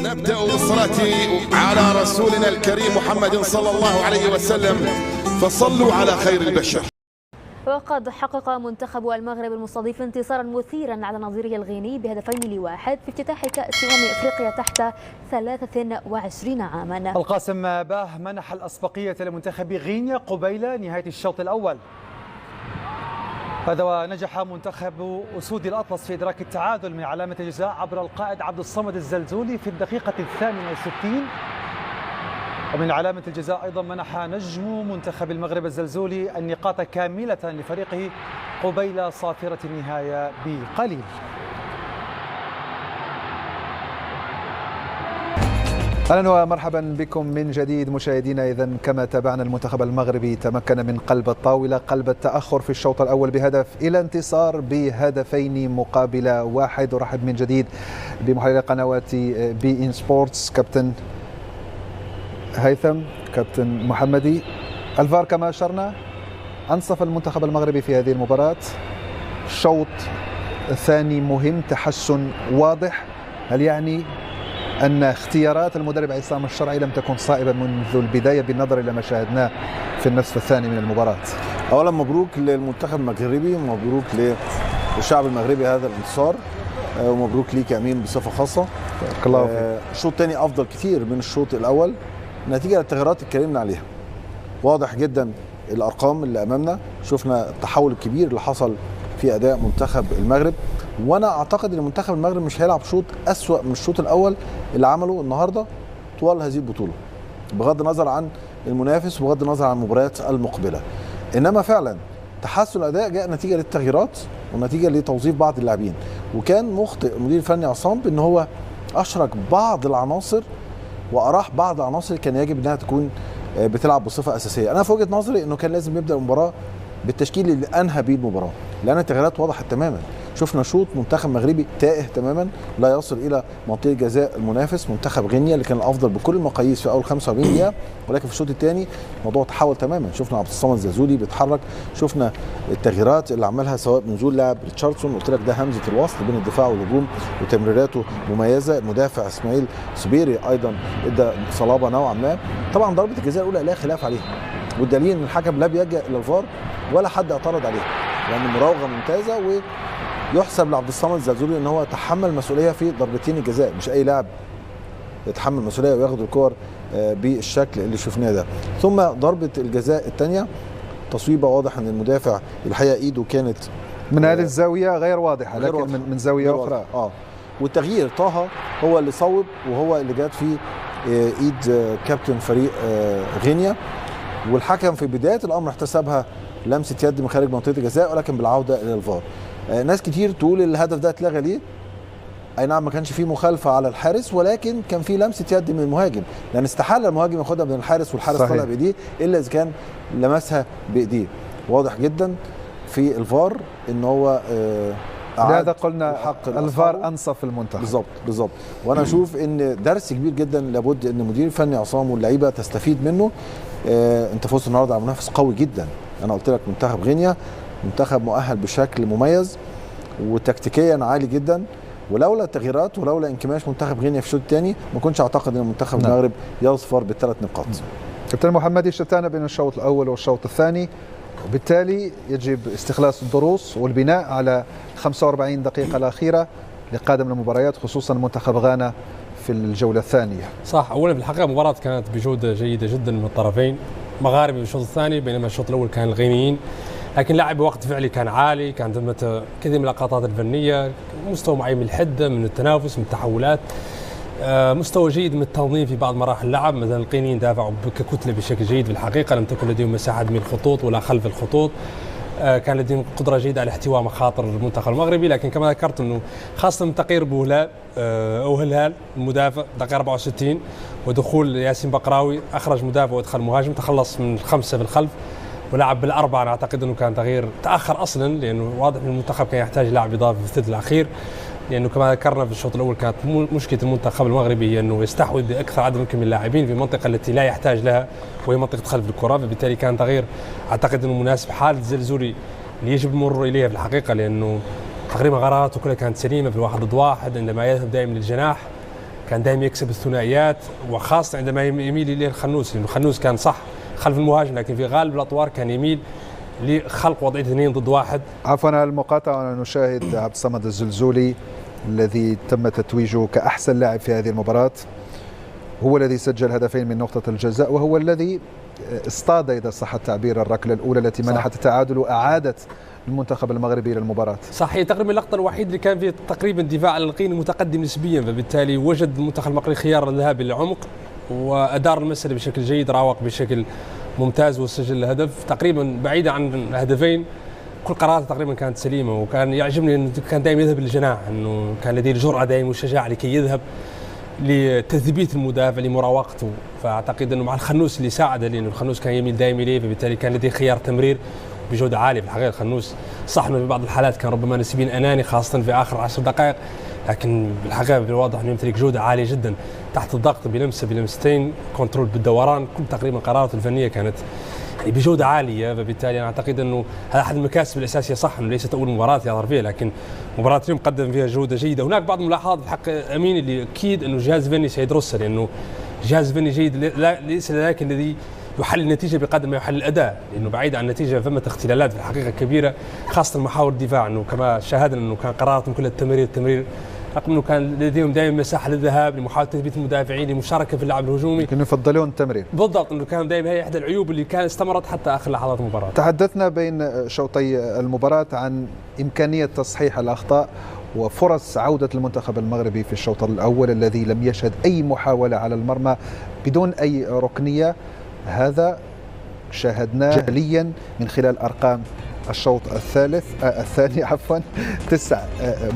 نبدأ بالصلاة على رسولنا الكريم محمد صلى الله عليه وسلم، فصلوا على خير البشر. وقد حقق منتخب المغرب المستضيف انتصارا مثيرا على نظيره الغيني ب2-1 في افتتاح كأس أفريقيا تحت 23 عاما. القاسم باه منح الأسبقية لمنتخب غينيا قبيل نهاية الشوط الأول. هذا ونجح منتخب أسود الأطلس في إدراك التعادل من علامة الجزاء عبر القائد عبد الصمد الزلزولي في الدقيقة 68. ومن علامة الجزاء أيضا منح نجم منتخب المغرب الزلزولي النقاط كاملة لفريقه قبيل صافرة النهاية بقليل. اهلا ومرحبا بكم من جديد مشاهدينا. اذا كما تابعنا المنتخب المغربي تمكن من قلب الطاوله قلب التاخر في الشوط الاول بهدف الى انتصار ب2 مقابل 1. ارحب من جديد بمحلل قنوات بي ان سبورتس كابتن هيثم كابتن محمدي. الفار كما اشرنا انصف المنتخب المغربي في هذه المباراه. الشوط الثاني مهم، تحسن واضح. هل يعني أن اختيارات المدرب عصام الشرعي لم تكن صائبة منذ البداية بالنظر إلى ما شاهدناه في النصف الثاني من المباراة؟ أولا مبروك للمنتخب المغربي، مبروك للشعب المغربي هذا الانتصار، ومبروك ليك يا أمين بصفة خاصة. بارك الله فيك. الشوط الثاني أفضل كثير من الشوط الأول نتيجة للتغييرات اللي اتكلمنا عليها. واضح جدا الأرقام اللي أمامنا، شفنا التحول الكبير اللي حصل في أداء منتخب المغرب، وانا اعتقد ان منتخب المغرب مش هيلعب شوط اسوأ من الشوط الاول اللي عمله النهارده طوال هذه البطوله، بغض النظر عن المنافس وبغض النظر عن المباريات المقبله. انما فعلا تحسن الاداء جاء نتيجه للتغييرات ونتيجه لتوظيف بعض اللاعبين، وكان مخطئ المدير الفني عصام بان هو اشرك بعض العناصر واراح بعض العناصر كان يجب انها تكون بتلعب بصفه اساسيه. انا في وجهه نظري انه كان لازم يبدا المباراه بالتشكيل اللي انهى بيه المباراه، لان التغييرات وضحت تماما. شفنا شوط منتخب مغربي تائه تماما، لا يصل الى منطقه جزاء المنافس منتخب غينيا اللي كان الافضل بكل المقاييس في اول 45 دقيقه، ولكن في الشوط الثاني الموضوع تحول تماما. شفنا عبد الصمد الزلزولي بيتحرك، شفنا التغييرات اللي عملها سواء بنزول لاعب ريتشاردسون، قلت لك ده همزه الوصل بين الدفاع والهجوم وتمريراته مميزه. المدافع اسماعيل سبيري ايضا ادى صلابه نوعا ما. طبعا ضربه الجزاء الاولى لا خلاف عليها، والدليل ان الحكم لا بيلجأ الى الفار ولا حد اعترض عليها، يعني مراوغه ممتازه. ويحسب لعبد الصمد الزلزولي ان هو تحمل مسؤوليه في ضربتين الجزاء، مش اي لاعب يتحمل مسؤوليه وياخد الكور بالشكل اللي شفناه ده. ثم ضربه الجزاء الثانيه تصويبه واضح ان المدافع الحقيقه ايده كانت من هذه الزاويه غير واضحه، لكن واضح. من زاويه اخرى والتغيير طه هو اللي صوب وهو اللي جات في ايد كابتن فريق غينيا، والحكم في بدايه الامر احتسبها لمسه يد من خارج منطقه الجزاء، ولكن بالعوده الى الفار. ناس كتير تقول الهدف ده اتلغى ليه؟ اي نعم ما كانش فيه مخالفه على الحارس، ولكن كان فيه لمسه يد من المهاجم، لان استحاله المهاجم ياخدها من الحارس والحارس طالع بايديه الا اذا كان لمسها بايديه. واضح جدا في الفار ان هو لهذا قلنا الفار انصف المنتخب. بالظبط. وانا اشوف ان درس كبير جدا لابد ان المدير الفني عصام واللعيبه تستفيد منه. انت فزت النهارده على منافس قوي جدا. انا قلت لك منتخب غينيا منتخب مؤهل بشكل مميز وتكتيكيا عالي جدا، ولولا التغييرات ولولا انكماش منتخب غينيا في الشوط الثاني ما كنتش اعتقد ان منتخب المغرب يظفر بالثلاث نقاط. كابتن محمدي، شتان بين الشوط الاول والشوط الثاني، وبالتالي يجب استخلاص الدروس والبناء على 45 دقيقه الاخيره لقادم المباريات، خصوصا منتخب غانا في الجوله الثانيه. صح، اولا في الحقيقه المباراه كانت بجوده جيده جدا من الطرفين، مغاربي بالشوط الثاني بينما الشوط الاول كان الغينيين، لكن لاعب بوقت فعلي كان عالي، كان ثمة كثير من اللقطات الفنيه، مستوى معين من الحده، من التنافس، من التحولات، مستوى جيد من التنظيم في بعض مراحل اللعب. مثلا الغينيين دافعوا ككتله بشكل جيد في الحقيقه، لم تكن لديهم مساحه من الخطوط ولا خلف الخطوط. كان لديهم قدره جيده على احتواء مخاطر المنتخب المغربي، لكن كما ذكرت انه خاصه من تغيير بوهلال او هلال المدافع دقيقه 64 ودخول ياسين بقراوي، اخرج مدافع وادخل مهاجم، تخلص من الخمسه في الخلف ولعب بالاربعه. انا اعتقد انه كان تغيير تاخر اصلا، لانه واضح ان المنتخب كان يحتاج لاعب اضافي في الثلث الاخير، لانه كما ذكرنا في الشوط الاول كانت مشكله المنتخب المغربي هي انه يستحوذ باكثر عدد ممكن من اللاعبين في المنطقه التي لا يحتاج لها وهي منطقه خلف الكره، فبالتالي كان تغيير اعتقد انه مناسب. حاله الزلزولي اللي يجب المرور اليها في الحقيقه، لانه تقريبا قراراته كلها كانت سليمه في الواحد ضد واحد، عندما يذهب دائما للجناح كان دائما يكسب الثنائيات، وخاصه عندما يميل اليه الخنوس، لانه الخنوس كان صح خلف المهاجم لكن في غالب الاطوار كان يميل لخلق وضعيه 2 ضد 1. عفوا على المقاطعه، نشاهد عبد الصمد الزلزولي الذي تم تتويجه كأحسن لاعب في هذه المباراة، هو الذي سجل هدفين من نقطة الجزاء، وهو الذي اصطاد إذا صح التعبير الركلة الأولى التي منحت التعادل وأعادت المنتخب المغربي إلى المباراة. صحيح، تقريبا اللقطة الوحيدة اللي كان فيه تقريبا دفاع الغيني متقدم نسبيا، فبالتالي وجد المنتخب المغربي خيار الذهاب للعمق وأدار المسألة بشكل جيد، راوغ بشكل ممتاز وسجل الهدف. تقريبا بعيدا عن الهدفين كل قراراته تقريبا كانت سليمه، وكان يعجبني انه كان دائما يذهب للجناح، انه كان لديه الجرأه دائما والشجاعه لكي يذهب لتثبيت المدافع لمراوغته. فاعتقد انه مع الخنوس اللي ساعده، لانه الخنوس كان يميل دائما اليه، فبالتالي كان لديه خيار تمرير بجوده عاليه. في الحقيقه الخنوس صح انه في بعض الحالات كان ربما نسبيا اناني خاصه في اخر 10 دقائق، لكن بالحقيقه بالواضح انه يمتلك جوده عاليه جدا تحت الضغط، بلمسه بلمستين، كنترول بالدوران، كل تقريبا قراراته الفنيه كانت بجوده عاليه. فبالتالي انا اعتقد انه هذا احد المكاسب الاساسيه، صح انه ليست اول مباراه يظهر فيها، لكن مباراه اليوم قدم فيها جوده جيده. هناك بعض الملاحظات بحق امين اللي اكيد انه جهاز فني سيدرسها، لانه جهاز فني جيد ليس ذاك الذي يحل النتيجه بقدر ما يحل الاداء، لانه بعيد عن النتيجه ثمه اختلالات في الحقيقه كبيره، خاصه محاور الدفاع، انه كما شاهدنا انه كان قراراتهم كلها التمرير رغم انه كان لديهم دائما مساحه للذهاب لمحاوله تثبيت المدافعين، لمشاركه في اللعب الهجومي، لكن يفضلون التمرير. بالضبط، انه كان دائما هي احدى العيوب اللي كان استمرت حتى اخر لحظات المباراه. تحدثنا بين شوطي المباراة عن امكانيه تصحيح الاخطاء وفرص عودة المنتخب المغربي في الشوط الأول الذي لم يشهد أي محاولة على المرمى بدون أي ركنية. هذا شاهدناه جليا من خلال أرقام الشوط الثاني 9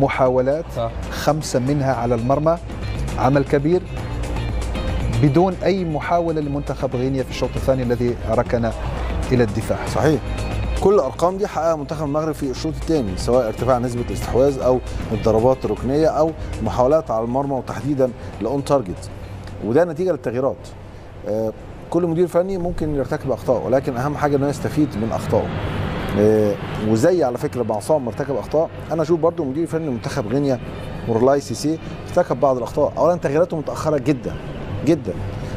محاولات، 5 منها على المرمى، عمل كبير بدون أي محاولة لمنتخب غينيا في الشوط الثاني الذي ركن إلى الدفاع. صحيح، كل الارقام دي حققها منتخب المغرب في الشوط الثاني، سواء ارتفاع نسبه الاستحواذ او الضربات الركنيه او محاولات على المرمى وتحديدا الاون تارجت، وده نتيجه للتغييرات. كل مدير فني ممكن يرتكب اخطاء، ولكن اهم حاجه انه يستفيد من اخطائه. وزي على فكره بعصام مرتكب اخطاء، انا اشوف برضو مدير فني منتخب غينيا مورلاي سيسي ارتكب بعض الاخطاء. اولا تغييراته متاخره جدا جدا،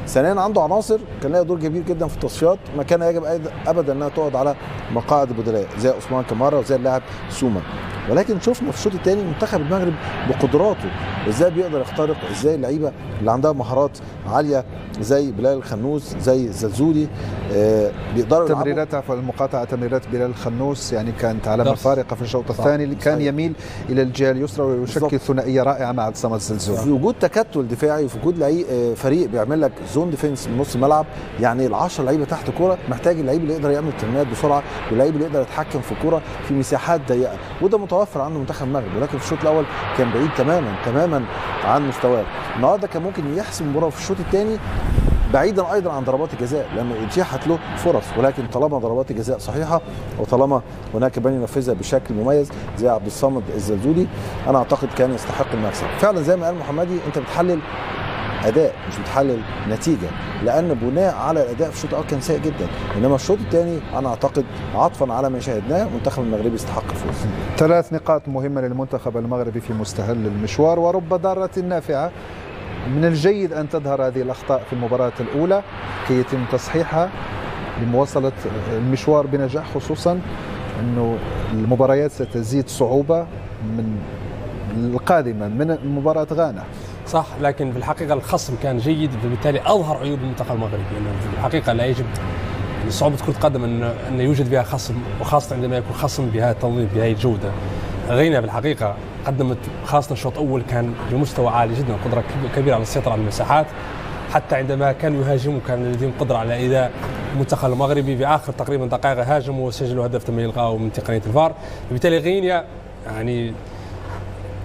ثانيا عنده عناصر كان لها دور كبير جدا في التصفيات ما كان يجب ابدا انها تقعد على مقاعد البدلاء، زي عثمان كمارا وزي اللاعب سوما. ولكن شفنا في الشوط الثاني منتخب المغرب بقدراته ازاي بيقدر يخترق، ازاي اللعيبه اللي عندها مهارات عاليه زي بلال الخنوس زي الزلزولي بيقدروا تمريرات المقاطعه، تمريرات بلال الخنوس يعني كانت علامه فارقه في الشوط الثاني، اللي كان يميل الى الجهه اليسرى ويشكل ثنائيه رائعه مع عبد الصمد الزلزولي. في وجود تكتل دفاعي وفي وجود فريق بيعمل لك زون ديفنس من نص الملعب، يعني ال10 لعيبه تحت كوره، محتاج اللعيب اللي يقدر يعمل تمريرات بسرعه، واللعيب اللي يقدر يتحكم في الكوره في مساحات ضيقه، وده متوفر عنده منتخب المغرب. ولكن في الشوط الاول كان بعيد تماما عن مستواه. النهارده كان ممكن يحسم المباراه في الشوط الثاني، بعيدا ايضا عن ضربات الجزاء، لانه اتيحت له فرص، ولكن طالما ضربات الجزاء صحيحه وطالما هناك من ينفذها بشكل مميز زي عبد الصمد الزلزولي، انا اعتقد كان يستحق المكسب. فعلا زي ما قال محمدي، انت بتحلل اداء مش بتحلل نتيجه، لان بناء على الاداء في الشوط الاول كان سيء جدا، انما الشوط الثاني انا اعتقد عطفا على ما شاهدناه المنتخب المغربي يستحق الفوز. 3 نقاط مهمه للمنتخب المغربي في مستهل المشوار ورب ضاره نافعه. من الجيد أن تظهر هذه الأخطاء في المباراة الأولى كي يتم تصحيحها لمواصلة المشوار بنجاح، خصوصا أنه المباريات ستزيد صعوبة من القادمة من مباراة غانا. صح، لكن في الحقيقة الخصم كان جيد، فبالتالي أظهر عيوب المنتخب المغربي، لأنه في الحقيقة لا يجب صعوبة كرة القدم أن يوجد بها خصم، وخاصة عندما يكون خصم بهذا التنظيم بهذه الجودة. غينا بالحقيقة قدمت خاصة الشوط الأول كان بمستوى عالي جدا، قدرة كبيرة على السيطرة على المساحات، حتى عندما كانوا يهاجموا كان لديهم قدرة على إيذاء المنتخب المغربي. في آخر تقريبا دقائق هاجموا وسجلوا هدف تم إلغائه من تقنية الفار. بالتالي غينيا يعني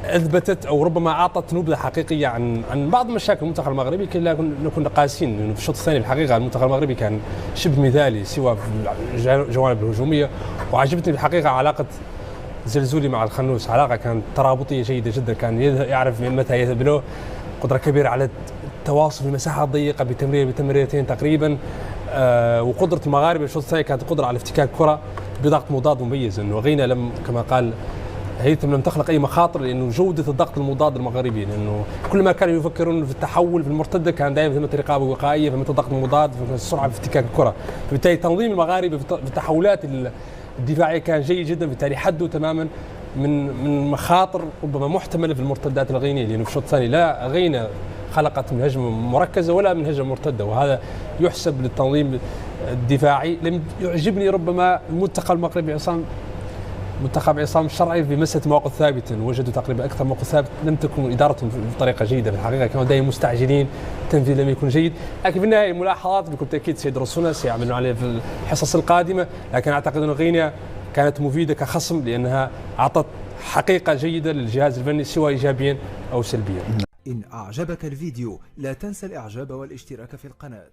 اثبتت او ربما اعطت نبذه حقيقيه عن بعض مشاكل المنتخب المغربي كي لا نكون قاسيين، لانه في الشوط الثاني الحقيقه المنتخب المغربي كان شبه مثالي سواء في الجوانب الهجوميه. وعجبتني بالحقيقه علاقه زلزولي مع الخنوس، علاقه كانت ترابطيه جيده جدا، كان يعرف متى يذهب له، قدره كبيره على التواصل في مساحات ضيقه بتمريرتين تقريبا. وقدره المغاربه الشوط الثاني كانت قدره على افتكاك كره بضغط مضاد مميز، انه غينا لم كما قال هيثم لم تخلق اي مخاطر، لانه جوده الضغط المضاد المغربي، لانه كل ما كانوا يفكرون في التحول في المرتده كان دائما ثمه رقابه وقائيه، ثمه الضغط المضاد، ثمه السرعه في افتكاك الكره، فبالتالي تنظيم المغاربه في التحولات الدفاعيه كان جيد جدا، بالتالي حدوا تماما من مخاطر ربما محتمله في المرتدات الغينيه، لانه في الشوط الثاني لا غينا خلقت من هجمه مركزه ولا من هجمه مرتده، وهذا يحسب للتنظيم الدفاعي. لم يعجبني ربما المنتخب المغربي منتخب عصام الشرعي في مسألة مواقف ثابتة، وجدوا تقريبا أكثر موقف ثابت لم تكن إدارتهم بطريقة جيدة في الحقيقة، كانوا دائما مستعجلين، التنفيذ لم يكن جيد، لكن في النهاية ملاحظات بكل تأكيد سيدرسونها سيعملون عليها في الحصص القادمة، لكن أعتقد أن غينيا كانت مفيدة كخصم لأنها أعطت حقيقة جيدة للجهاز الفني سواء إيجابيا أو سلبيا. إن أعجبك الفيديو لا تنسى الإعجاب والاشتراك في القناة.